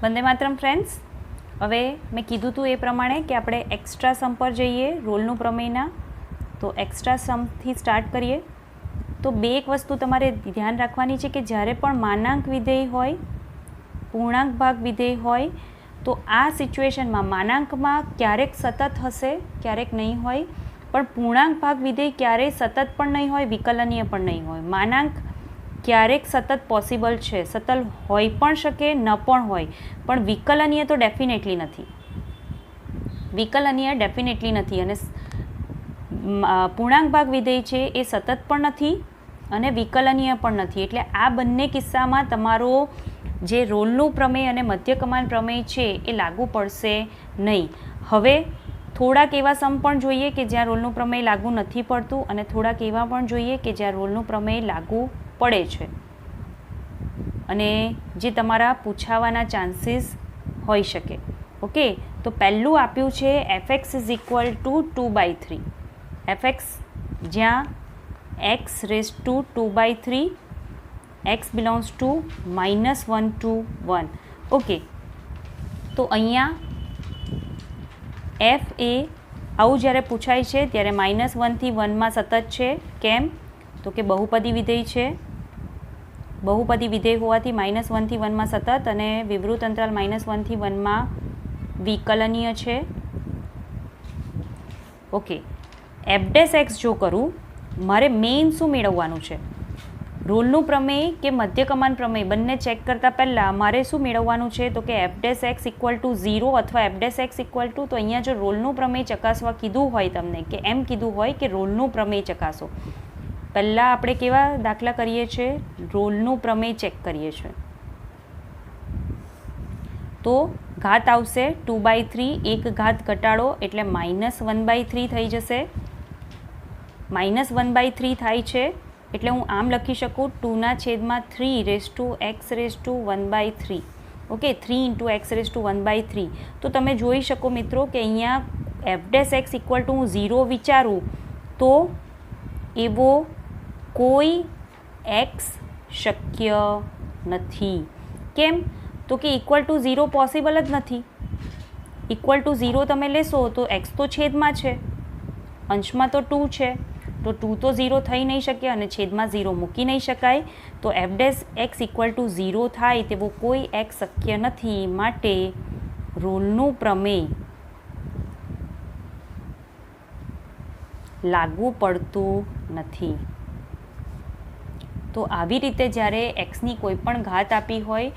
Vande Mataram friends. હવે મેં કીધું હતું એ પ્રમાણે કે આપણે એક્સ્ટ્રા સમ પર જઈએ રોલનું પ્રમેયના. તો એક્સ્ટ્રા સમથી સ્ટાર્ટ કરીએ. તો બે એક વસ્તુ તમારે ધ્યાન રાખવાની છે કે જ્યારે પણ માનાંક વિધેય હોય, પૂર્ણાંક ભાગ વિધેય હોય, તો આ સિચ્યુએશનમાં માનાંકમાં ક્યારેક સતત હશે, ક્યારેક નહીં હોય, પણ પૂર્ણાંક ભાગ વિધેય ક્યારેય સતત પણ નહીં હોય, વિકલનીય પણ નહીં હોય. માનાંક ક્યારેક સતત પોસિબલ છે, સતત હોય પણ શકે, ન પણ હોય, પણ વિકલનીય તો ડેફિનેટલી નથી. વિકલનીય ડેફિનેટલી નથી. અને પૂર્ણાંક ભાગ વિધેય છે એ સતત પણ નથી અને વિકલનીય પણ નથી. એટલે આ બંને કિસ્સામાં તમારો જે રોલનું પ્રમેય અને મધ્ય કમાન પ્રમેય છે એ લાગુ પડશે નહીં. હવે થોડાક એવા સમ પણ જોઈએ કે જ્યાં રોલનું પ્રમેય લાગુ નથી પડતું અને થોડાક એવા પણ જોઈએ કે જ્યાં રોલનું પ્રમેય લાગુ પડે છે અને જે તમારા પૂછાવાના ચાન્સીસ હોઈ શકે. ઓકે, તો પહેલું આપ્યું છે fx is equal to 2/3. fx જ્યાં x raise to 2/3, x belongs to -1 to 1. Okay, તો અહીંયા f એ આવું જ્યારે પૂછાય છે ત્યારે -1 થી 1માં સતત છે. કેમ? તો કે બહુપદી વિધેય છે. બહુપદી વિધેય હોવાથી -1 થી 1માં સતત અને વિવૃત અંતરાલ -1 થી 1માં વિકલનીય છે. ઓકે, f' જો કરું, મારે મેઇન શું મેળવવાનું છે? રોલનું પ્રમેય કે મધ્ય કમાન પ્રમેય બંને ચેક કરતાં પહેલાં મારે શું મેળવવાનું છે? તો કે f' ઇક્વલ ટુ 0 અથવા f' ઇક્વલ ટુ, તો અહીંયા જો રોલનું પ્રમેય ચકાસવા કીધું હોય તમને, કે એમ કીધું હોય કે રોલનું પ્રમેય ચકાસો, પહેલાં આપણે કેવા દાખલા કરીએ છીએ? રોલનું પ્રમેય ચેક કરીએ છીએ. તો ઘાત આવશે 2/3, એક ઘાત ઘટાડો એટલે -1/3 થઈ જશે. -1/3 થાય છે એટલે હું આમ લખી શકું 2/3 raise to x raise to 1/3. Okay, 3 × x raise to 1/3. તો તમે જોઈ શકો મિત્રો કે અહીંયા f' ઇક્વલ ટુ હું 0 વિચારું તો એવો કોઈ x શક્ય નથી. કેમ? તો કે ઇક્વલ ટુ 0 પોસિબલ જ નથી. ઇક્વલ ટુ 0 તમે લેશો તો x તો છેદમાં છે, અંશમાં તો 2 છે, તો 2 તો 0 થઈ નહીં શકે અને છેદમાં 0 મૂકી નહીં શકાય. તો f' ઇક્વલ ટુ 0 થાય તેવો કોઈ x શક્ય નથી. માટે રોલનું પ્રમેય લાગુ પડતું નથી. તો આવી રીતે જ્યારે xની કોઈ પણ ઘાત આપી હોય,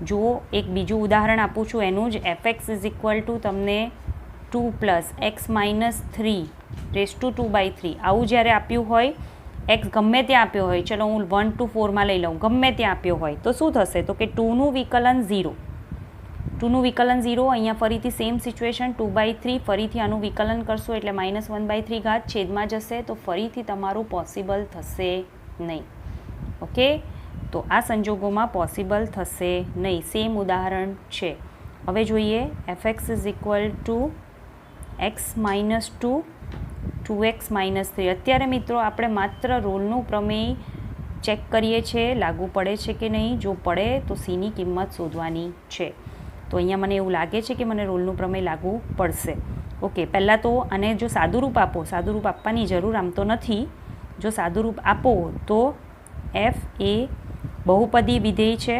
જો એક બીજું ઉદાહરણ આપું છું એનું જ, fx ઇઝ ઇક્વલ ટુ તમને 2 + x - 3 રેઝ ટુ 2/3 આવું જ્યારે આપ્યું હોય, x ગમે ત્યાં આપ્યો હોય, ચલો હું 1 to 4માં લઈ લઉં, ગમે ત્યાં આપ્યો હોય, તો શું થશે? તો કે 2નું વિકલન 0. 2નું વિકલન 0. અહીંયા ફરીથી સેમ સિચ્યુએશન 2/3, ફરીથી આનું વિકલન કરશો એટલે -1/3 ઘાત છેદમાં જશે, તો ફરીથી તમારું પોસિબલ થશે નહીં. ઓકે, તો આ સંજોગોમાં પોસિબલ થશે નહીં. સેમ ઉદાહરણ છે. હવે જોઈએ fx is equal to x - 2 2x - 3. અત્યારે મિત્રો આપણે માત્ર રોલનું પ્રમેય ચેક કરીએ છીએ લાગુ પડે છે કે નહીં. જો પડે તો cની કિંમત શોધવાની છે. તો અહીંયા મને એવું લાગે છે કે મને રોલનું પ્રમેય લાગુ પડશે. ઓકે, પહેલાં તો આને જો સાદુરૂપ આપો, સાદુરૂપ આપવાની જરૂર આમ તો નથી, જો સાદુરૂપ આપો તો f એ બહુપદી વિધેય છે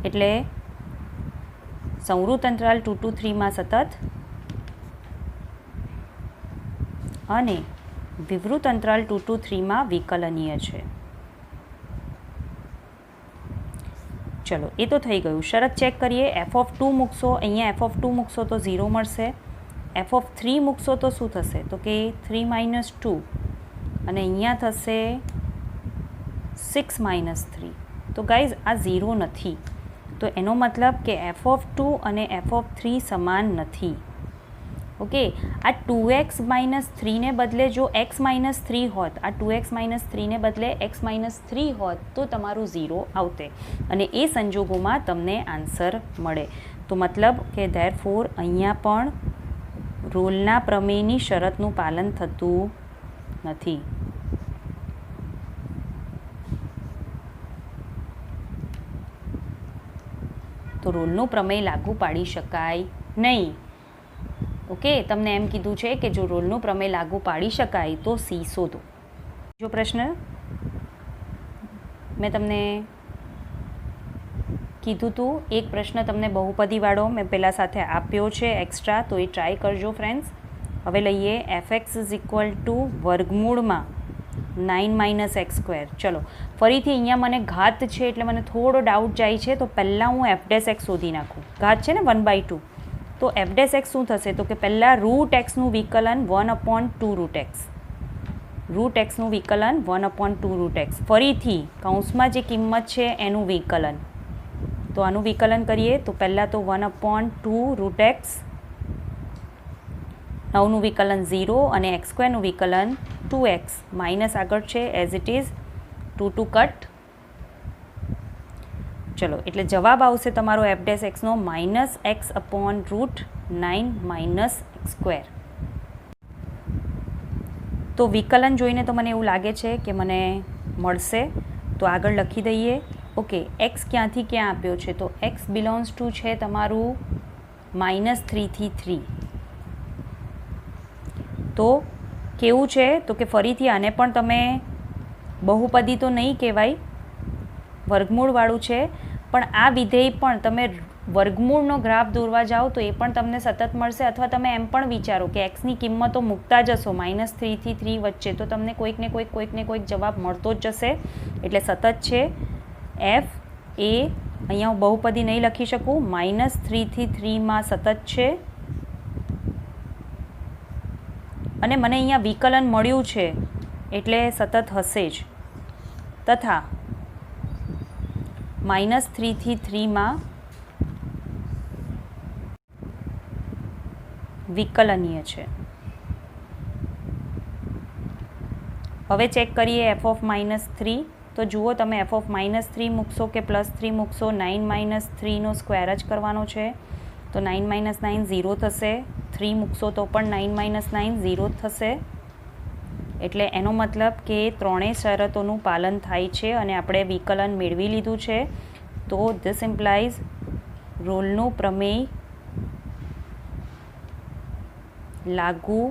એટલે સંવૃત અંતરાલ 2 to 3માં સતત અને વિવૃત અંતરાલ 2 to 3માં વિકલનીય છે. ચલો, એ તો થઈ ગયું. શરત ચેક કરીએ. f(2) મૂકશો, અહીંયા f(2) મૂકશો તો 0 મળશે. f(3) મૂકશો તો શું થશે? તો કે 3 - 2 અને અહીંયા થશે 6 - 3. તો ગાઈઝ આ 0 નથી. તો એનો મતલબ કે f(2) અને f(3) સમાન નથી. ઓકે, આ 2x - 3 ને બદલે જો x - 3 હોત, આ 2x - 3 ને બદલે x - 3 હોત તો તમારું 0 આવતે અને એ સંજોગોમાં તમને આન્સર મળે. તો મતલબ કે ધેરફોર અહીંયા પણ રોલના પ્રમેયની શરતનું પાલન થતું નથી. તો રોલનું પ્રમેય લાગુ પાડી શકાય નહીં. ઓકે, તમને એમ કીધું છે કે જો રોલનું પ્રમેય લાગુ પાડી શકાય તો સી શોધો. જો પ્રશ્ન મેં તમને કીધું હતું, એક પ્રશ્ન તમને બહુપદીવાળો મેં પહેલાં સાથે આપ્યો છે એક્સ્ટ્રા, તો એ ટ્રાય કરજો ફ્રેન્ડ્સ. હવે લઈએ એફ(x) વર્ગમૂળમાં 9 - x². ચલો ફરીથી અહીંયા મને ઘાત છે એટલે મને થોડો ડાઉટ જાય છે, તો પહેલાં હું f' શોધી નાખું. ઘાત છે ને 1/2, તો f' શું થશે? તો કે પહેલાં √x વિકલન 1/2 √x. √x વિકલન 1/2 √x. ફરીથી કૌંસમાં જે કિંમત છે એનું વિકલન, તો આનું વિકલન કરીએ તો પહેલાં તો 1/2 √x, 9નું વિકલન 0 અને x² વિકલન 2x, માઇનસ આગળ છે એઝ ઇટ ઇઝ, 2 કટ. ચલો એટલે જવાબ આવશે તમારો f' નો -x/√9 - x². તો વિકલન જોઈને તો મને એવું લાગે છે કે મને મળશે, તો આગળ લખી દઈએ. ઓકે, x ક્યાંથી ક્યાં આપ્યો છે? તો x બિલોંગ્સ ટુ છે તમારું -3 થી 3. તો કેવું છે? તો કે ફરીથી આને પણ તમે બહુપદી તો નહીં કહેવાય, વર્ગમૂળવાળું છે, પણ આ વિધેય પણ તમે વર્ગમૂળનો ગ્રાફ દોરવા જાઓ તો એ પણ તમને સતત મળશે, અથવા તમે એમ પણ વિચારો કે એક્સની કિંમતો મૂકતા જશો -3 થી 3 વચ્ચે, તો તમને કોઈક ને કોઈક જવાબ મળતો જ જશે. એટલે સતત છે. f એ અહીંયા હું બહુપદી નહીં લખી શકું, -3 થી 3માં સતત છે, અને મને અહીંયા વિકલન મળ્યું છે એટલે સતત હશે જ, તથા -3 થી 3માં વિકલનીય છે. હવે ચેક કરીએ f(-3). તો જુઓ, તમે f(-3) મૂકશો કે +3 મૂકશો, 9 - 3નો સ્ક્વેર જ કરવાનો છે, તો 9 - 9 0 થશે. 3 મૂકશો તો પણ 9 - 9 0 થશે. એટલે એનો મતલબ કે ત્રણેય શરતોનું પાલન થાય છે અને આપણે વિકલન મેળવી લીધું છે. તો ધીસ ઇમ્પ્લાઇઝ રોલનું પ્રમેય લાગુ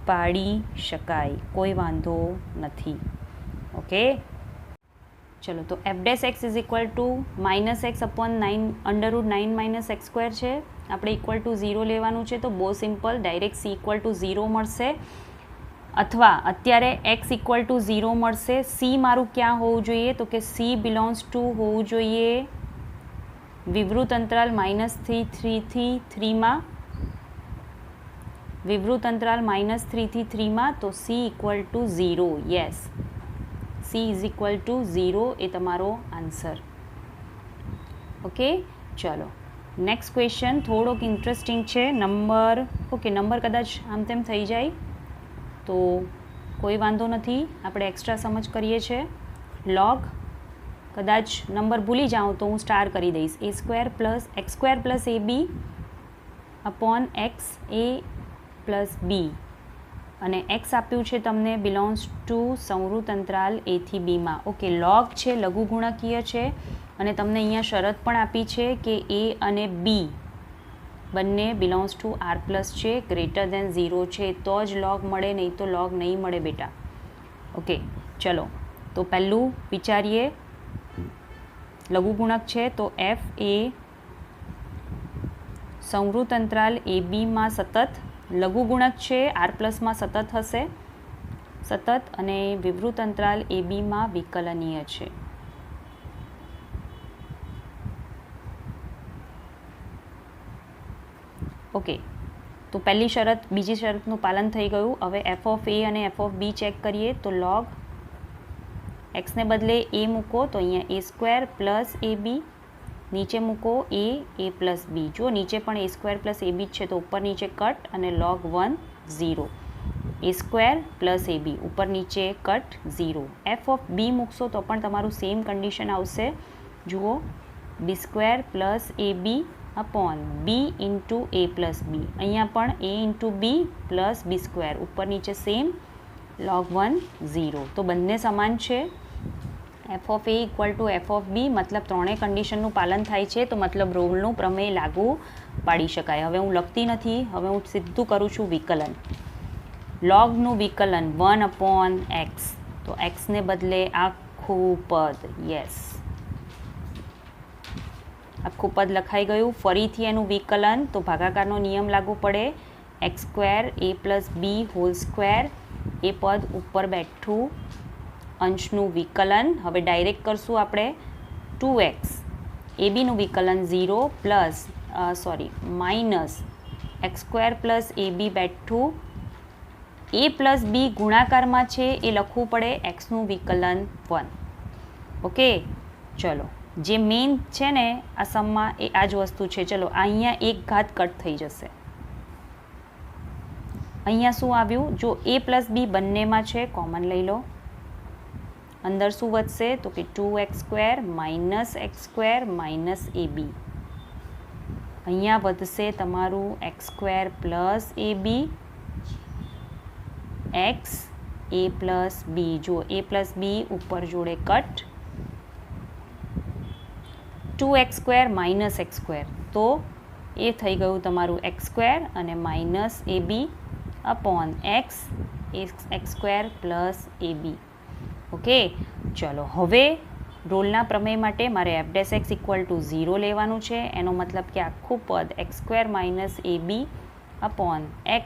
પાડી શકાય, કોઈ વાંધો નથી. ઓકે, ચલો તો f' is equal two -x/9 - x² છે. આપણે ઇક્વલ ટુ 0 લેવાનું છે, તો બહુ simple, direct c equal to 0 મળશે, અથવા અત્યારે x ઇક્વલ ટુ 0 મળશે. c મારું ક્યાં હોવું જોઈએ? તો કે c બિલોંગ્સ ટુ હોવું જોઈએ વિવૃત અંતરાલ -3 થી 3માં, વિવૃત અંતરાલ -3 થી 3માં, તો c equal to 0. Yes, c is equal to 0 એ તમારો આન્સર. ઓકે, ચલો નેક્સ્ટ ક્વેશ્ચન થોડોક ઇન્ટરેસ્ટિંગ છે. નંબર કદાચ આમ તેમ થઈ જાય તો કોઈ વાંધો નથી, આપણે એક્સ્ટ્રા સમજ કરીએ છીએ. લોગ કદાચ નંબર ભૂલી જાઉં તો હું સ્ટાર કરી દઈશ. a² + x² + ab / x a + b, અને x આપ્યું છે તમને બિલોંગ્સ ટુ સંવૃત અંતરાલ a થી b માં. ઓકે, લોગ છે, લઘુગુણકીય છે, અને તમને અહીંયા શરત પણ આપી છે કે a અને b બંને બિલોંગ્સ ટુ r+ છે, >0 છે, તો જ લોગ મળે, નહીં તો લોગ નહીં મળે બેટા. ઓકે, ચલો તો પહેલું વિચારીએ. લઘુગુણક છે તો f એ સંવૃત અંતરાલ a b માં સતત, લઘુગુણક છે r+ માં સતત હશે, સતત, અને વિવૃત અંતરાલ a b માં વિકલનીય છે. ઓકે, તો પહેલી શરત બીજી શરતનું પાલન થઈ ગયું. હવે f ઓફ a અને f ઓફ b ચેક કરીએ. તો લોગ x ને બદલે a મૂકો તો અહીંયા a² + ab, નીચે મૂકો a + b. જો નીચે પણ a² + ab છે તો ઉપર નીચે કટ અને log 1 0, a² + ab ઉપર નીચે કટ 0. f ઓફ b મૂકશો તો પણ તમારું સેમ કન્ડિશન આવશે. જુઓ, b² + ab / b × a + b, અહીંયા પણ a × b + b², ઉપર નીચે સેમ log 1 0. તો બંને સમાન છે f of a equal to f of b, મતલબ ત્રણેય કન્ડિશનનું પાલન થાય છે, તો મતલબ રોલનું પ્રમેય લાગુ પાડી શકાય. હવે હું લખતી નથી, હવે હું સીધું કરું છું વિકલન. લોગનું વિકલન 1/x, તો એક્સને બદલે આખું પદ, યસ આખું પદ લખાઈ ગયું. ફરીથી એનું વિકલન, તો ભાગાકારનો નિયમ લાગુ પડે. x² a plus b whole square, એ પદ ઉપર બેઠું, અંશનું વિકલન. હવે ડાયરેક્ટ કરશું આપણે 2x એ બીનું વિકલન 0 plus minus x² plus a બી બેઠું, એ પ્લસ બી ગુણાકારમાં છે એ લખવું પડે, એક્સનું વિકલન 1. ઓકે, ચલો જે મેઇન છે ને આ સમમાં એ આ જ વસ્તુ છે. ચલો અહીંયા એક ઘાત કટ થઈ જશે. અહીંયા શું આવ્યું? જો એ પ્લસ બી બંનેમાં છે, કોમન લઈ લો. અંદર શું વધશે? તો કે 2x² minus x² minus a બી. અહીંયા વધશે તમારું x² plus a B, x A plus બી. જો એ પ્લસ બી ઉપર જોડે કટ, 2x² માઇનસ x², તો એ થઈ ગયું તમારું x² અને minus a b upon x x² plus a b. Okay, ચલો હવે રોલના પ્રમેય માટે મારે f' ઇક્વલ ટુ 0 લેવાનું છે. એનો મતલબ કે આખું પદ x² minus a b upon x²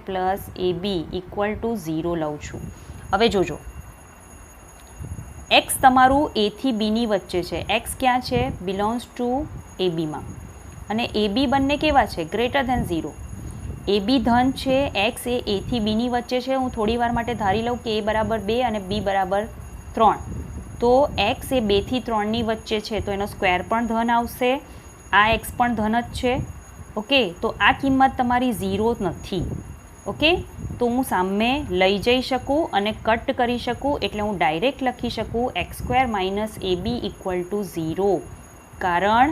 plus a b equal to 0 લઉં છું. હવે જોજો, x તમારું એથી બીની વચ્ચે છે. x ક્યાં છે? બિલોંગ્સ ટુ એ બીમાં. અને એ બી બંને કેવા છે? Greater than 0. એ બી ધન છે, એક્સ એ એથી બીની વચ્ચે છે. હું થોડી વાર માટે ધારી લઉં કે એ બરાબર 2 અને બી બરાબર 3, તો એક્સ એ 2 થી 3ની વચ્ચે છે, તો એનો સ્ક્વેર પણ ધન આવશે. આ એક્સ પણ ધન જ છે. ઓકે, તો આ કિંમત તમારી 0 નથી. ઓકે, તો હું સામે લઈ જઈ શકું અને કટ કરી શકું, એટલે હું ડાયરેક્ટ લખી શકું x² minus a b equal to 0, કારણ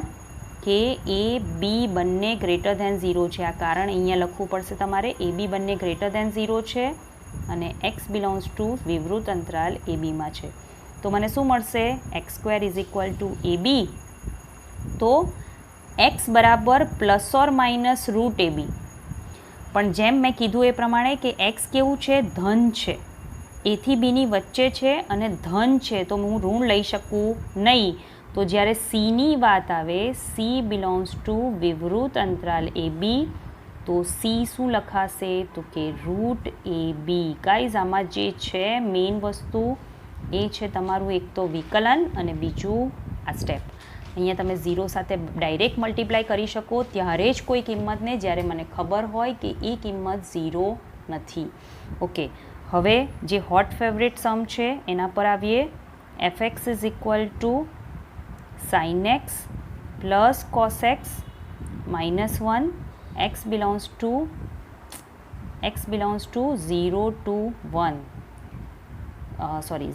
કે એ બી બંને ગ્રેટર ધેન 0 છે. આ કારણ અહીંયા લખવું પડશે તમારે. એ બી બંને ગ્રેટર ધેન 0 છે અને એક્સ બિલોંગ્સ ટુ વિવૃત અંતરાલ એ બીમાં છે. તો મને શું મળશે? x² ઇઝ ઇક્વલ ટુ એ બી, તો x બરાબર પ્લસ ઓર માઇનસ રૂટ એ બી. પણ જેમ મેં કીધું એ પ્રમાણે કે x કેવું છે? ધન છે, એથી બીની વચ્ચે છે અને ધન છે, તો હું ઋણ લઈ શકું નહીં. તો જ્યારે સીની વાત આવે, સી બિલોંગ્સ ટુ વિવૃત અંતરાલ એ બી, તો સી શું લખાશે? તો કે રૂટ એ બી. ગાઈઝ, આમાં જે છે મેઇન વસ્તુ એ છે તમારું એક તો વિકલન અને બીજું આ સ્ટેપ. અહીંયા તમે 0 સાથે ડાયરેક્ટ મલ્ટીપ્લાય કરી શકો ત્યારે જ કોઈ કિંમતને, જ્યારે મને ખબર હોય કે એ કિંમત 0 નથી. ઓકે, હવે જે હોટ ફેવરેટ સમ છે એના પર આવીએ. fx is equal to sin x plus cos x minus 1, x belongs to 0 to 1,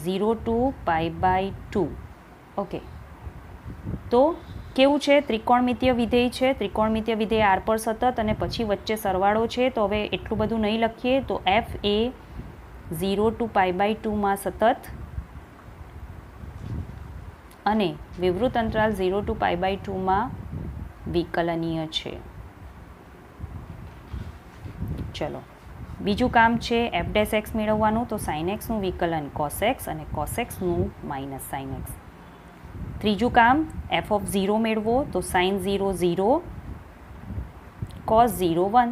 0 to π/2. Okay, તો કેવું છે? ત્રિકોણમિતીય વિધેય છે. ત્રિકોણમિતીય વિધેય આર પર સતત અને પછી વચ્ચે સરવાળો છે. તો હવે એટલું બધું નહીં લખીએ. તો f એ 0 to π/2 માં સતત અને વિવૃત અંતરાલ 0 to π/2 માં વિકલનીય છે. ચલો, બીજું કામ છે f' મેળવવાનું. તો sin x નું વિકલન cos x અને cos x નું માઇનસ sin x. ત્રીજું કામ f ઓફ 0 મેળવો. તો sin 0 0, cos 0 1,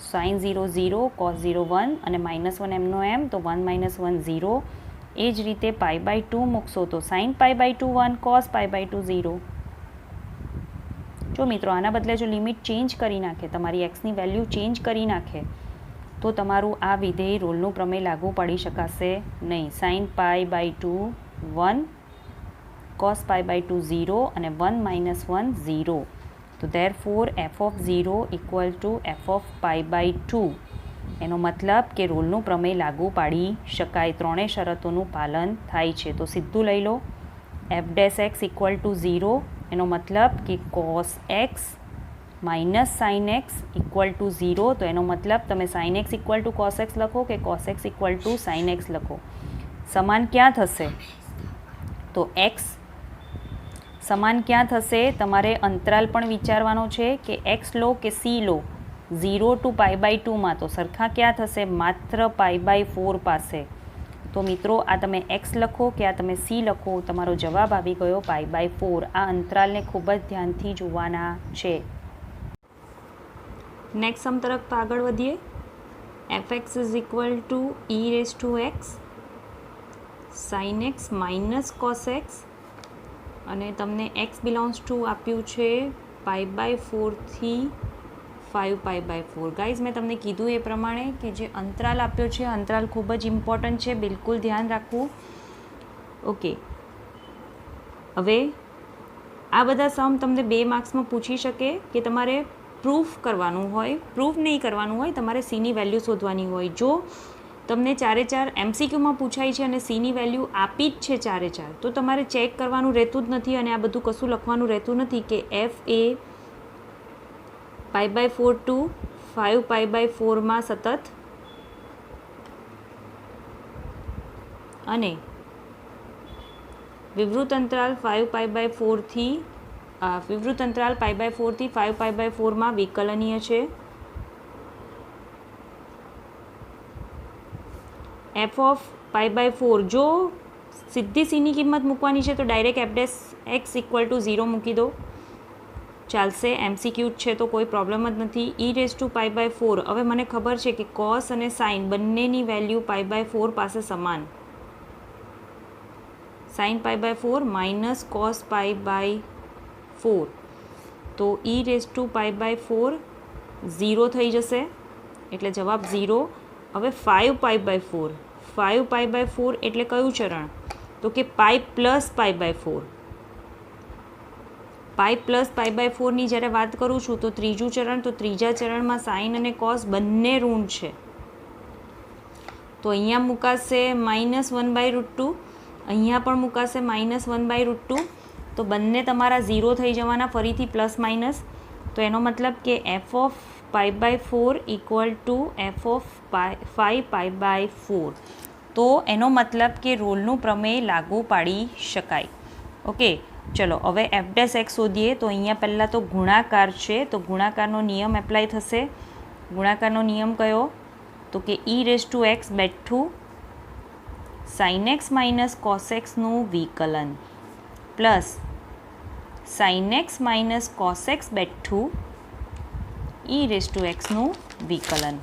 sin 0 0, cos 0 1 અને -1 એમનો એમ, તો 1 - 1 0. એ જ રીતે π/2 મૂકશો તો sin π/2 1, cos π/2 0. જો મિત્રો, આના બદલે જો લિમિટ ચેન્જ કરી નાખે, તમારી એક્સની વેલ્યુ ચેન્જ કરી નાખે, તો તમારું આ વિધેય રોલનું પ્રમેય લાગુ પડી શકાશે નહીં. sin π/2 1, cos π/2 0 અને 1 - 1 0. તો therefore f of 0 equal to f of π/2. એનો મતલબ કે રોલનું પ્રમેય લાગુ પાડી શકાય, ત્રણેય શરતોનું પાલન થાય છે. તો સીધું લઈ લો f' ઇક્વલ ટુ 0. એનો મતલબ કે cos x minus sin x equal to 0. તો એનો મતલબ તમે sin x equal two cos x લખો કે cos x equal to sin x લખો. સમાન ક્યાં થશે? તો એક્સ સમાન ક્યાં થશે? તમારે અંતરાલ પણ વિચારવાનો છે કે એક્સ લો કે સી લો. 0 to π/2માં તો સરખા ક્યાં થશે? માત્ર π/4 પાસે. તો મિત્રો આ તમે એક્સ લખો કે આ તમે સી લખો, તમારો જવાબ આવી ગયો π/4. આ અંતરાલને ખૂબ જ ધ્યાનથી જોવાના છે. નેક્સ્ટ સમ તરફ આગળ વધીએ. fx is equal two e⁻x sin x minus cos x અને તમને x બિલોંગ્સ ટુ આપ્યું છે π/4 થી 5π/4. ગાઈઝ મેં તમને કીધું એ પ્રમાણે કે જે અંતરાલ આપ્યો છે અંતરાલ ખૂબ જ ઇમ્પોર્ટન્ટ છે, બિલકુલ ધ્યાન રાખવું. ઓકે, હવે આ બધા સમ તમને 2 માર્ક્સમાં પૂછી શકે કે તમારે પ્રૂફ કરવાનું હોય, પ્રૂફ નહીં કરવાનું હોય, તમારે સીની વેલ્યુ શોધવાની હોય. જો તમને 4 MCQમાં પૂછાય છે અને સીની વેલ્યુ આપી જ છે 4, તો તમારે ચેક કરવાનું રહેતું જ નથી અને આ બધું કશું લખવાનું રહેતું નથી કે f એ π/4 ટુ 5π/4માં સતત અને વિવૃત અંતરાલ 5π/4 થી વિવૃત અંતરાલ π/4 થી 5π/4માં વિકલનીય છે. f ઓફ π/4 જો સીધી સીની કિંમત મૂકવાની છે તો direct f' x equal to 0 મૂકી દો, ચાલશે. MCQ છે તો કોઈ પ્રોબ્લેમ જ નથી. e⁻π/4 હવે મને ખબર છે કે cos અને sin બંનેની વેલ્યુ π/4 પાસે સમાન. sin π/4 માઇનસ cos π/4 તો e⁻π/4 0 થઈ જશે એટલે જવાબ 0. હવે 5π/4 એટલે કયું ચરણ? તો કે π પ્લસ π/4. π પ્લસ π/4ની જ્યારે વાત કરું છું તો ત્રીજું ચરણ, તો ત્રીજા ચરણમાં સાઇન અને કોસ બંને ઋણ છે તો અહીંયા મુકાશે -1/√2, અહીંયા પણ મુકાશે -1/√2, તો બંને તમારા 0 થઈ જવાના, ફરીથી પ્લસ માઇનસ. તો એનો મતલબ કે f of π/4 equal to f of 5π/4. તો એનો મતલબ કે રોલનું પ્રમેય લાગુ પાડી શકાય. ઓકે, ચલો હવે f' x શોધીએ. તો અહીંયા પહેલાં તો ગુણાકાર છે તો ગુણાકારનો નિયમ એપ્લાય થશે. ગુણાકારનો નિયમ કયો? તો કે e⁻x બેઠું sin x minus cos x નું વિકલન plus sin x minus cos x બેઠું e⁻x નું વિકલન.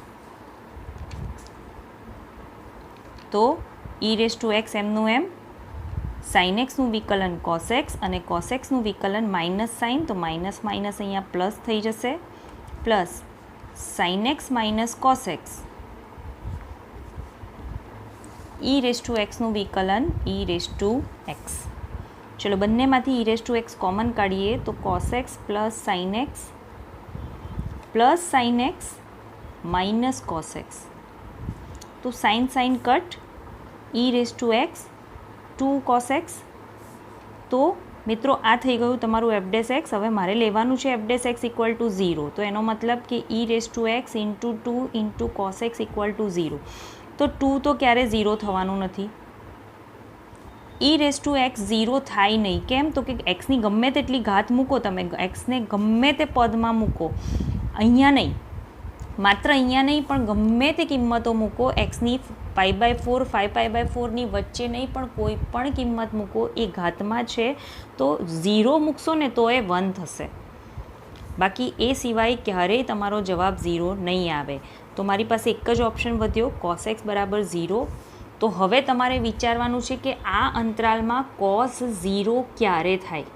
તો e⁻x એમનું એમ, sin x નું વિકલન cos x અને cos x નું વિકલન માઇનસ સાઇન, તો માઇનસ માઇનસ અહીંયા પ્લસ થઈ જશે, plus sin x minus cos x e⁻x નું વિકલન e⁻x. ચલો બંનેમાંથી e⁻x કોમન કાઢીએ તો cos x plus sin x minus cos x. તો sign cut e⁻x 2 cos x. તો મિત્રો આ થઈ ગયું તમારું f'(x). હવે મારે લેવાનું છે f'(x) ઇક્વલ ટુ 0. તો એનો મતલબ કે e⁻x into 2 into cos x equal to 0. તો 2 તો ક્યારે 0 થવાનું નથી. e⁻x 0 થાય નહીં. કેમ? તો કે એક્સની ગમે તેટલી ઘાત મૂકો તમે, એક્સને ગમે તે પદમાં મૂકો, અહીંયા નહીં, માત્ર અહીંયા નહીં પણ ગમે તે કિંમતો મૂકો, એક્સની π/4 5π/4ની વચ્ચે નહીં પણ કોઈ પણ કિંમત મૂકો, એ ઘાતમાં છે તો 0 મૂકશો ને તો એ 1 થશે. બાકી એ સિવાય ક્યારેય તમારો જવાબ 0 નહીં આવે. તો મારી પાસે એક જ ઓપ્શન વધ્યો, cos x બરાબર 0. તો હવે તમારે વિચારવાનું છે કે આ અંતરાલમાં cos 0 ક્યારે થાય.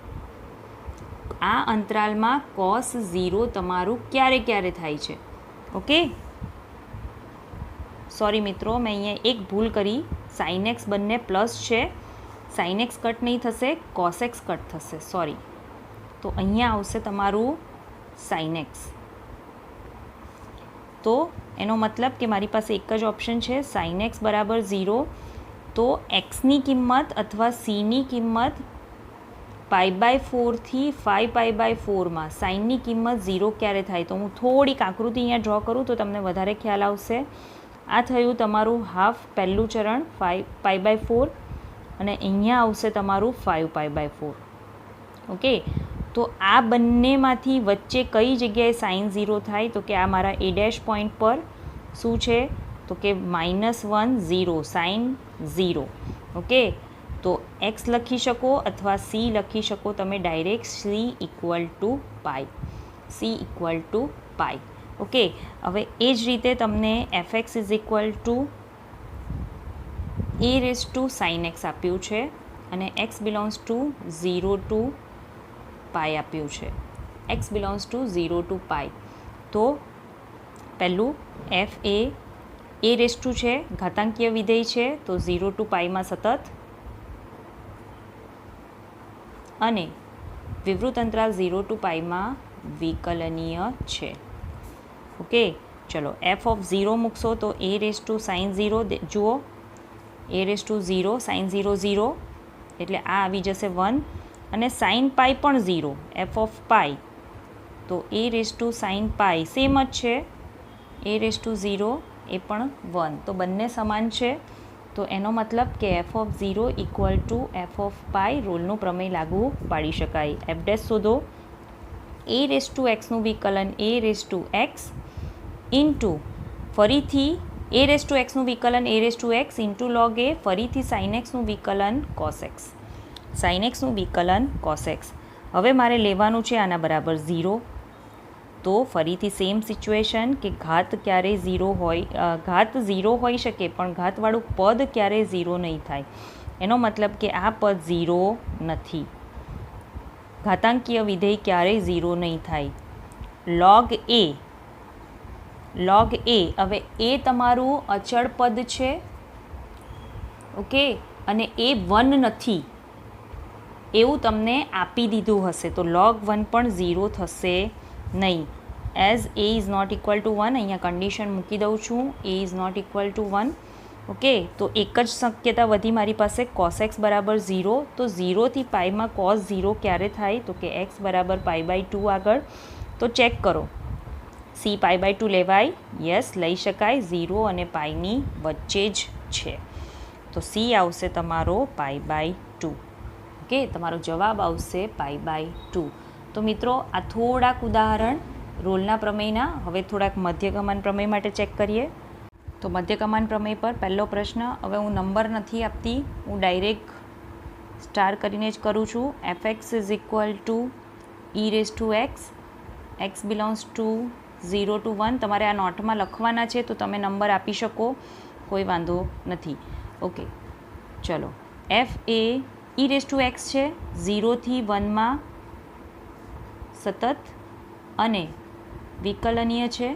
આ અંતરાલમાં cos 0 તમારું ક્યારે થાય છે. ઓકે, સોરી મિત્રો, મેં અહીંયા એક ભૂલ કરી. sin x બંને પ્લસ છે, sin x કટ નહીં થશે, cos x કટ થશે, સોરી. તો અહીંયા આવશે તમારું sin x. તો એનો મતલબ કે મારી પાસે એક જ ઓપ્શન છે, sin x બરાબર 0. તો xની કિંમત અથવા cની કિંમત π/4 થી 5π/4માં સાઇનની કિંમત 0 ક્યારે થાય. તો હું થોડીક આકૃતિ અહીંયા ડ્રો કરું તો તમને વધારે ખ્યાલ આવશે. આ થયું તમારું હાફ પહેલું ચરણ 5π/4 અને અહીંયા આવશે તમારું 5π/4. ઓકે, તો આ બંનેમાંથી વચ્ચે કઈ જગ્યાએ સાઇન 0 થાય? તો કે આ મારા A' પોઈન્ટ પર શું છે? તો કે -1 0 સાઇન 0. ઓકે, તો x લખી શકો અથવા c લખી શકો તમે ડાયરેક્ટ c = π. ઓકે, હવે એ જ રીતે તમને fx = a sin x આપ્યું છે અને x belongs to 0 to π આપ્યું છે. x belongs to 0 to π. તો પહેલું f એ છે, ઘાતાંકીય વિધેય છે, તો 0 to π માં સતત, અને વિવૃત અંતરાલ 0 to π માં વિકલનીય છે. ઓકે, ચલો f(0) મૂકશો તો a sin 0 જુઓ, a0 sin 0 0 એટલે આ આવી જશે 1 અને sin π પણ 0 f of π, તો a sin π સેમ જ છે, a0 એ પણ 1, તો બંને સમાન છે. તો એનો મતલબ કે f(0) = f of π રોલનું પ્રમેય લાગુ પાડી શકાય. f' શોધો, a(x) નું વિકલન a(x) ઇન્ટુ ફરીથી a(x) નું વિકલન a(x) ઇન્ટુ log a, ફરીથી sin x નું વિકલન cos x, sin x નું વિકલન cos x. હવે મારે લેવાનું છે આના બરાબર 0. તો ફરીથી સેમ સિચ્યુએશન કે ઘાત ક્યારેય 0 હોય, ઘાત 0 હોઈ શકે પણ ઘાતવાળું પદ ક્યારેય 0 નહીં થાય. એનો મતલબ કે આ પદ 0 નથી, ઘાતાંકીય વિધેય ક્યારેય 0 નહીં થાય. log a, હવે એ તમારું અચળ પદ છે. ઓકે, અને એ 1 નથી એવું તમને આપી દીધું હશે તો log 1 પણ 0 થશે નહીં. As a is not equal to 1, અહીંયા કન્ડિશન મૂકી દઉં છું, a is not equal to 1. Okay, તો એક જ શક્યતા વધી મારી પાસે, cos x બરાબર 0. તો 0 થી π માં cos 0 ક્યારે થાય? તો કે x બરાબર π/2 આગળ. તો ચેક કરો, c π/2 લેવાય? યસ, લઈ શકાય, 0 અને πની વચ્ચે જ છે. તો c આવશે તમારો π/2. ઓકે, તમારો જવાબ આવશે π/2. તો મિત્રો, આ થોડાક ઉદાહરણ રોલના પ્રમેયના. હવે થોડાક મધ્યગમન પ્રમેય માટે ચેક કરીએ. તો મધ્યગમન પ્રમેય પર પહેલો પ્રશ્ન, હવે હું નંબર નથી આપતી, હું ડાયરેક્ટ સ્ટાર કરીને જ કરું છું. fx = e(x), x belongs to 0 to 1. તમારે આ નોટમાં લખવાના છે તો તમે નંબર આપી શકો, કોઈ વાંધો નથી. ઓકે, ચલો, f એ e(x) છે, 0 થી 1 માં સતત અને વિકલનીય છે.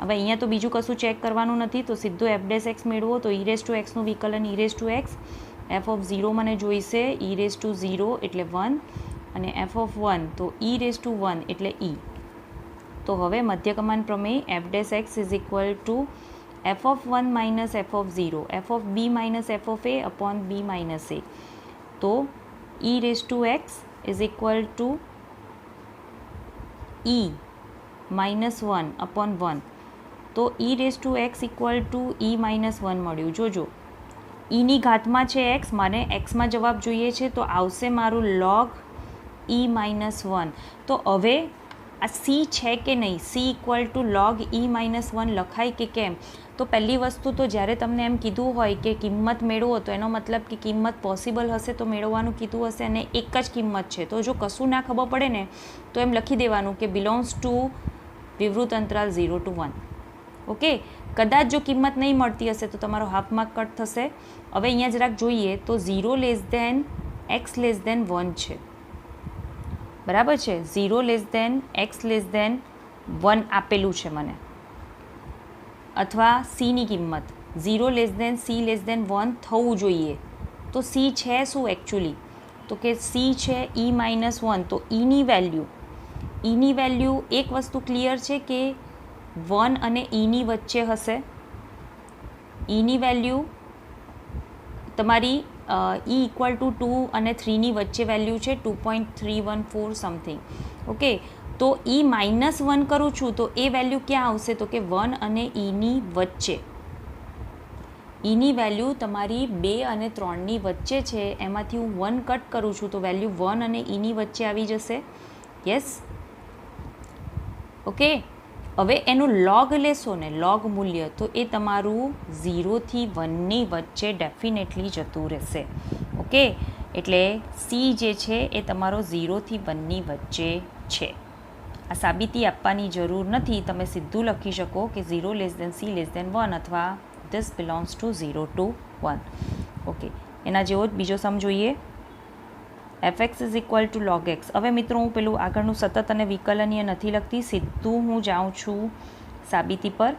હવે અહીંયા તો બીજું કશું ચેક કરવાનું નથી, તો સીધું f' મેળવો તો e(x) નું વિકલન e(x), f(0) મને જોઈશે, e(0) એટલે 1 અને f(1) તો e(1) એટલે e. તો હવે મધ્યગમન પ્રમેય f' = f(1) - f(0), f(b) - f(a) upon b - a. તો e(x) = e -1 upon 1. તો e(x) = e -1 મળ્યું. જોજો, eની ઘાતમાં છે x, મને xમાં જવાબ જોઈએ છે તો આવશે મારું log e -1. તો હવે આ c છે કે નહીં, c = log e -1 લખાય કે કેમ? તો પહેલી વસ્તુ તો જ્યારે તમને એમ કીધું હોય કે કિંમત મેળવો, તો એનો મતલબ કે કિંમત પોસિબલ હશે તો મેળવવાનું કીધું હશે અને એક જ કિંમત છે. તો જો કશું ના ખબર પડે ને તો એમ લખી દેવાનું કે બિલોંગ્સ ટુ વિવૃત અંતરાલ 0 to 1. ઓકે, કદાચ જો કિંમત નહીં મળતી હશે તો તમારો હાફ માર્ક કટ થશે. હવે અહીંયા જરાક જોઈએ તો 0 < x < 1 છે, બરાબર છે. 0 < x < 1 આપેલું છે મને, અથવા c ની કિંમત 0 < c < 1 થવું જોઈએ. તો c છે શું એકચ્યુઅલી? તો કે c છે e -1. તો eની વેલ્યુ એક વસ્તુ ક્લિયર છે કે 1 અને eની વચ્ચે હશે. eની વેલ્યુ તમારી e = 2 અને 3ની વચ્ચે વેલ્યુ છે, 2.314 સમથિંગ. ઓકે, તો -1 કરું છું તો એ વેલ્યુ ક્યાં આવશે? તો કે 1 અને ની વચ્ચે. ની વેલ્યુ તમારી 2 અને 3ની વચ્ચે છે, એમાંથી હું 1 કટ કરું છું તો વેલ્યુ 1 અને ની વચ્ચે આવી જશે. Yes, okay. હવે એનું લોગ લેશો ને, લોગ મૂલ્ય, તો એ તમારું 0 થી 1ની વચ્ચે ડેફિનેટલી જતું રહેશે. ઓકે, એટલે સી જે છે એ તમારો 0 થી 1ની વચ્ચે છે. આ સાબિતી આપવાની જરૂર નથી, તમે સીધું લખી શકો કે 0 c <1 અથવા this belongs to 0 to 1. Okay, એના જેવો જ બીજો સમ જોઈએ. fx is equal two log x. હવે મિત્રો હું પેલું આગળનું સતત અને વિકલનીય નથી લખતી, સીધું હું જાઉં છું સાબિતી પર.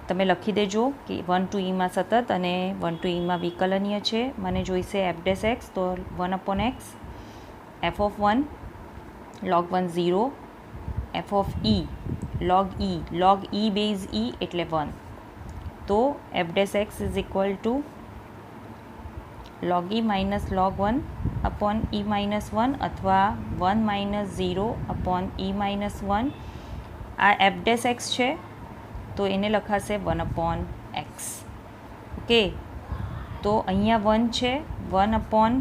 તમે લખી દેજો કે 1 to e માં સતત અને 1 to e માં વિકલનીય છે. મને જોઈશે f' તો 1/x, f of 1 log 1 0, f of e log e base e એટલે 1. તો f' is equal two log e minus log 1 upon e minus 1 અથવા 1 માઇનસ 0 અપોન e માઇનસ 1. આ f' છે તો એને લખાશે 1/x. ઓકે, તો અહીંયા 1 છે, 1 અપોન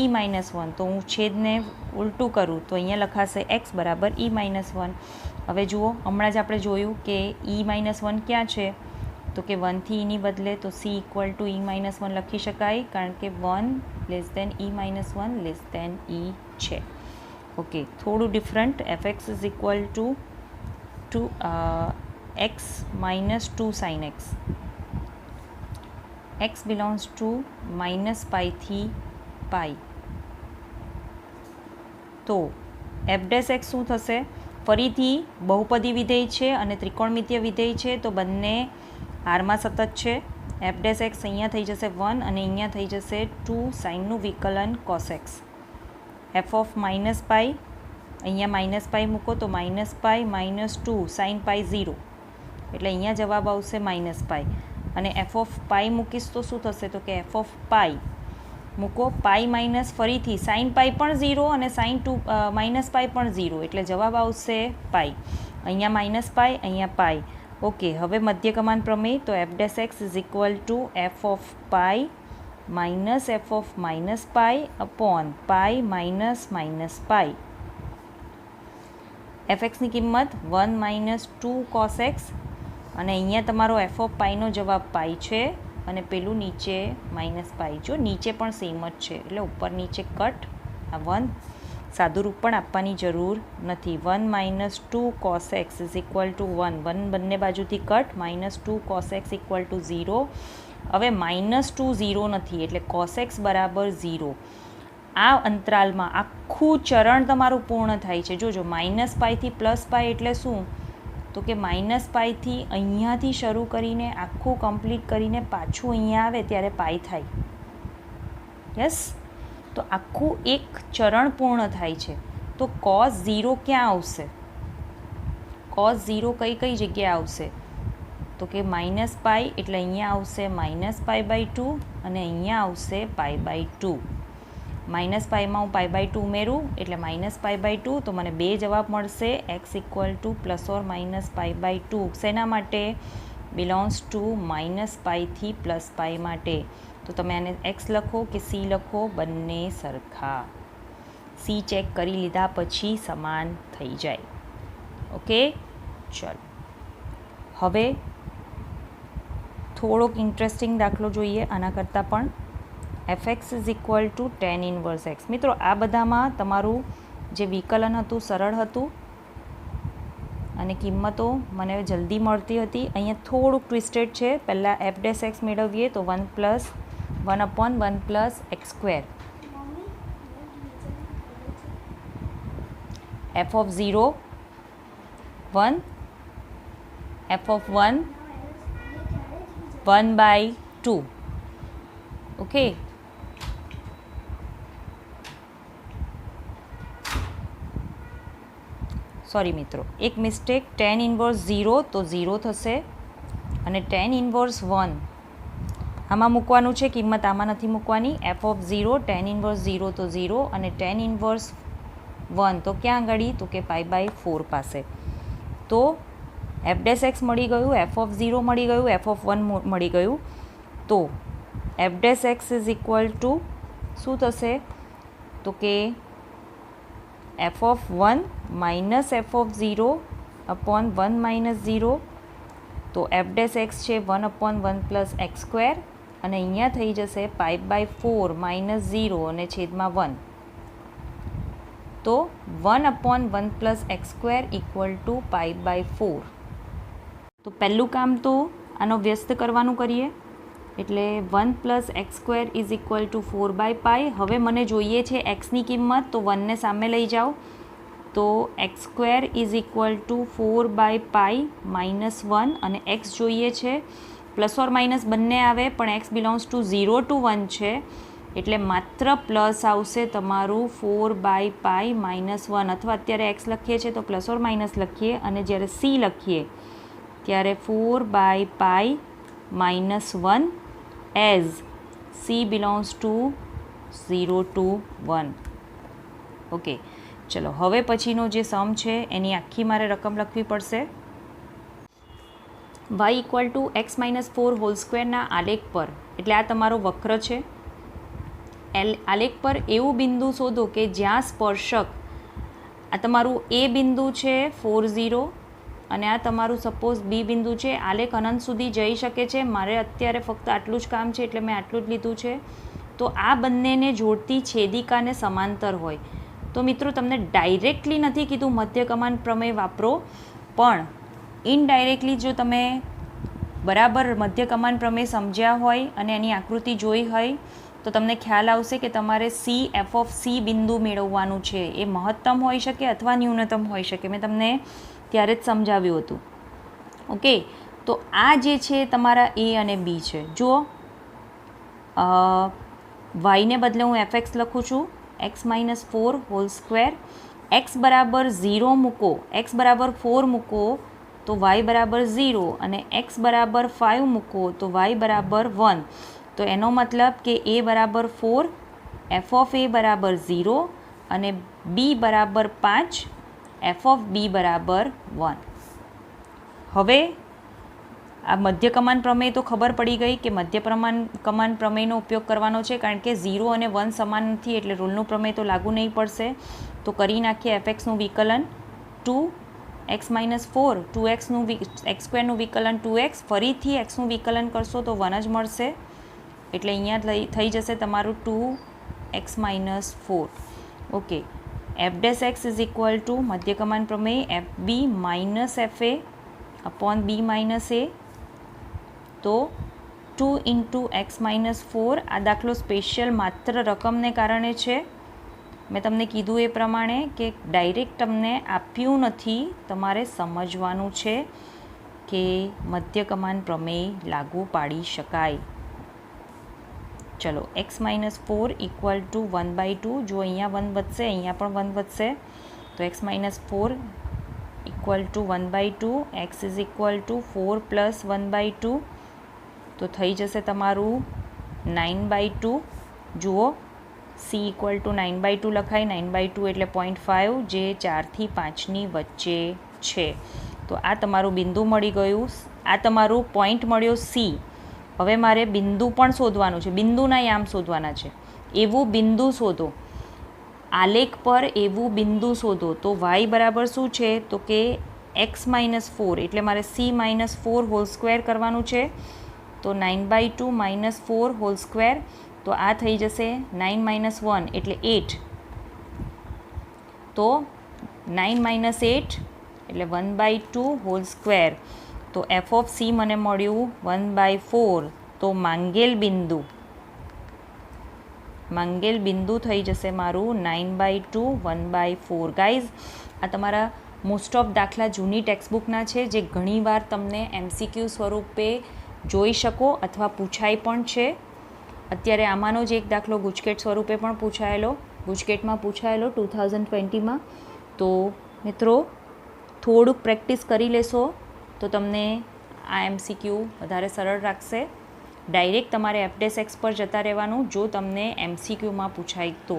e માઇનસ 1, તો હું છેદને ઉલટું કરું તો અહીંયા લખાશે x બરાબર e માઇનસ 1. હવે જુઓ, હમણાં જ આપણે જોયું કે e માઇનસ 1 ક્યાં છે? તો કે 1 થી eની બદલે તો c equal to e minus 1 લખી શકાય, કારણ કે 1 less than e minus 1 less than e છે. ઓકે, થોડું different. fx is equal to x minus 2 sin x. x belongs to -π થી π. તો f' શું થશે? ફરીથી બહુપદી વિધેય છે અને ત્રિકોણમિતીય વિધેય છે, તો બંને આરમાં સતત છે. f' અહીંયા થઈ જશે 1 અને અહીંયા થઈ જશે 2 સાઇનનું વિકલન cos x. f of -π, અહીંયા -π મૂકો તો -π માઇનસ 2 sin π 0, એટલે અહીંયા જવાબ આવશે -π. અને f of π મૂકીશ તો શું થશે? તો કે f of π મૂકો, π માઇનસ ફરીથી sin π પણ 0 અને sin -π પણ 0, એટલે જવાબ આવશે π. અહીંયા -π, અહીંયા π. ઓકે, હવે મધ્યકમાન પ્રમેય, તો f' is equal to f of π minus f of -π upon π minus -π. fxની કિંમત 1 માઇનસ 2 cos x, અને અહીંયા તમારો f of πનો જવાબ π છે અને પેલું નીચે -π. જો નીચે પણ સેમ જ છે, એટલે ઉપર નીચે કટ. આ 1 સાદું રૂપ પણ આપવાની જરૂર નથી. 1 minus 2 cos x is equal to 1 બંને બાજુથી cut, -2 cos x equal to 0. હવે -2 0 નથી, એટલે cos x બરાબર 0. આ અંતરાલમાં આખું ચરણ તમારું પૂર્ણ થાય છે. જોજો, -π થી +π એટલે શું? તો કે -π થી અહીંયાથી શરૂ કરીને આખું કમ્પ્લીટ કરીને પાછું અહીંયા આવે ત્યારે π થાય. યસ, તો આખું એક ચરણ પૂર્ણ થાય છે. તો cos 0 ક્યાં આવશે? cos 0 કઈ જગ્યાએ આવશે? તો કે -π, એટલે અહીંયા આવશે -π/2 અને અહીંયા આવશે π/2. -πમાં હું π/2 ઉમેરું એટલે -π/2, તો મને 2 જવાબ મળશે. x equal to ±π/2. શેના માટે? બિલોંગ્સ ટુ -π થી +π માટે. તો તમે આને x લખો કે c લખો, બંને સરખા. c ચેક કરી લીધા પછી સમાન થઈ જાય. ઓકે, ચલો હવે થોડોક ઇન્ટરેસ્ટિંગ દાખલો જોઈએ આના કરતાં પણ. fx is equal two tan inverse x. મિત્રો, આ બધામાં તમારું જે વિકલન હતું સરળ હતું અને કિંમતો મને જલ્દી મળતી હતી. અહીંયા થોડુંક ટ્વિસ્ટેડ છે. પહેલાં f' મેળવીએ તો 1/1 + x². f of 0 1, f of 1 1/2. Okay, sorry મિત્રો, એક મિસ્ટેક. tan ઇન્વર્સ 0 તો 0 થશે અને tan ઇન્વર્સ 1 આમાં મૂકવાનું છે કિંમત, આમાં નથી મૂકવાની. f of 0 tan ઇન્વર્સ 0 તો 0 અને tan ઇન્વર્સ 1, તો ક્યાં આગળ? તો કે π/4 પાસે. તો f' મળી ગયું, f(0) મળી ગયું, f(1) મળી ગયું. તો f' ઇઝ ઇક્વલ ટુ શું થશે? તો કે f(1) minus f(0) upon 1 minus 0. તો f' છે 1/1 પ્લસ x², અને અહીંયા થઈ જશે π/4 માઇનસ 0 અને છેદમાં 1. તો 1/1 પ્લસ x² ઇક્વલ ટુ π/4. તો પહેલું કામ તો આનો વ્યસ્ત કરવાનું કરીએ, એટલે 1 plus x² is equal two 4/π. હવે મને જોઈએ છે એક્સની કિંમત, તો 1ને સામે લઈ જાઓ. તો x² is equal two 4/π minus 1, અને x જોઈએ છે પ્લસ ઓર માઇનસ બંને આવે, પણ x બિલોંગ્સ ટુ 0 to 1 છે, એટલે માત્ર પ્લસ આવશે તમારું 4/π માઇનસ 1, અથવા અત્યારે x લખીએ છીએ તો પ્લસ ઓર માઇનસ લખીએ, અને જ્યારે c લખીએ ત્યારે 4/π minus 1 as c belongs to 0 to 1. Okay, ચલો હવે પછીનો જે સમ છે એની આખી મારે રકમ લખવી પડશે. y equal to x minus 4 whole સ્ક્વેરના આલેખ પર, એટલે આ તમારો વક્ર છે, આલેખ પર એવું બિંદુ શોધો કે જ્યાં સ્પર્શક, આ તમારું એ બિંદુ છે 4 0, અને આ તમારું સપોઝ બી બિંદુ છે. આલેખ અનંત સુધી જઈ શકે છે, મારે અત્યારે ફક્ત આટલું જ કામ છે એટલે મેં આટલું જ લીધું છે. તો આ બંનેને જોડતી છેદિકાને સમાંતર હોય. તો મિત્રો તમને ડાયરેક્ટલી નથી કીધું મધ્ય કમાન પ્રમેય વાપરો, પણ ઇનડાયરેક્ટલી જો તમે બરાબર મધ્ય કમાન પ્રમેય સમજ્યા હોય અને એની આકૃતિ જોઈ હોય તો તમને ખ્યાલ આવશે કે તમારે f(c) બિંદુ મેળવવાનું છે. એ મહત્તમ હોઈ શકે અથવા ન્યૂનતમ હોઈ શકે. મેં તમને ત્યારે જ સમજાવ્યું હતું. ઓકે, તો આ જે છે તમારા a અને b છે. જુઓ, yને બદલે હું fx લખું છું, x minus 4 whole square. x બરાબર 0 મૂકો, x બરાબર 4 મૂકો તો y બરાબર 0, અને x બરાબર 5 મૂકો તો y બરાબર 1. તો એનો મતલબ કે a બરાબર 4, f ઓફ a બરાબર 0 અને b બરાબર 5, f ઓફ b બરાબર 1. હવે આ મધ્ય કમાન પ્રમેય તો ખબર પડી ગઈ કે મધ્ય કમાન પ્રમેયનો ઉપયોગ કરવાનો છે, કારણ કે 0 અને 1 સમાન નથી, એટલે રૂલનું પ્રમેય તો લાગુ નહીં પડશે. તો કરી નાખીએ fxનું વિકલન 2x માઇનસ 4, 2xનું x²નું વિકલન 2x, ફરીથી xનું વિકલન કરશો તો 1 જ મળશે, એટલે અહીંયા થઈ જશે તમારું 2x minus 4. Okay, f' is equal two મધ્ય કમાન પ્રમેય fb minus fa upon b minus a. તો 2 ઇન્ટુ x માઇનસ 4, આ દાખલો સ્પેશિયલ માત્ર રકમને કારણે છે. મેં તમને કીધું એ પ્રમાણે કે ડાયરેક્ટ તમને આપ્યું નથી, તમારે સમજવાનું છે કે મધ્ય કમાન પ્રમેય લાગુ પાડી શકાય. ચલો, x માઇનસ 4 ઇક્વલ ટુ 1/2. જો અહીંયા 1 વધશે, અહીંયા પણ 1 વધશે, તો x minus 4 equal to 1/2, x is equal two 4 plus 1/2, તો થઈ જશે તમારું 9/2. જુઓ, c ઇક્વલ ટુ 9/2 લખાય, 9/2 એટલે 0.5, જે 4 થી 5ની વચ્ચે છે. તો આ તમારું બિંદુ મળી ગયું, આ તમારું પોઈન્ટ મળ્યો c. હવે મારે બિંદુ પણ શોધવાનું છે, બિંદુના યામ શોધવાના છે. એવું બિંદુ શોધો, આલેખ પર એવું બિંદુ શોધો. તો y બરાબર શું છે? તો કે x માઇનસ 4, એટલે મારે c માઇનસ 4 હોલ સ્ક્વેર કરવાનું છે. તો 9/2 માઇનસ 4 હોલ સ્ક્વેર, તો આ થઈ જશે 9 માઇનસ 1 એટલે 8. તો 9 માઇનસ 8 એટલે 1/2 હોલ સ્ક્વેર. તો f ઓફ c મને મળ્યું 1/4. તો માંગેલ બિંદુ થઈ જશે મારું 9/2 1/4. ગાઈઝ, આ તમારા મોસ્ટ ઓફ દાખલા જૂની ટેક્સ્ટબુકના છે, જે ઘણીવાર તમને MCQ સ્વરૂપે જોઈ શકો અથવા પૂછાય પણ છે. અત્યારે આમાંનો જ એક દાખલો ગુજકેટ સ્વરૂપે પણ ગુજકેટમાં પૂછાયેલો 2020માં. તો મિત્રો, થોડુંક પ્રેક્ટિસ કરી લેશો તો તમને આ MCQ વધારે સરળ રાખશે. ડાયરેક્ટ તમારે f' પર જતા રહેવાનું જો તમને MCQમાં પૂછાય તો.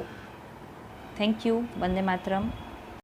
Thank you. વંદે માતરમ.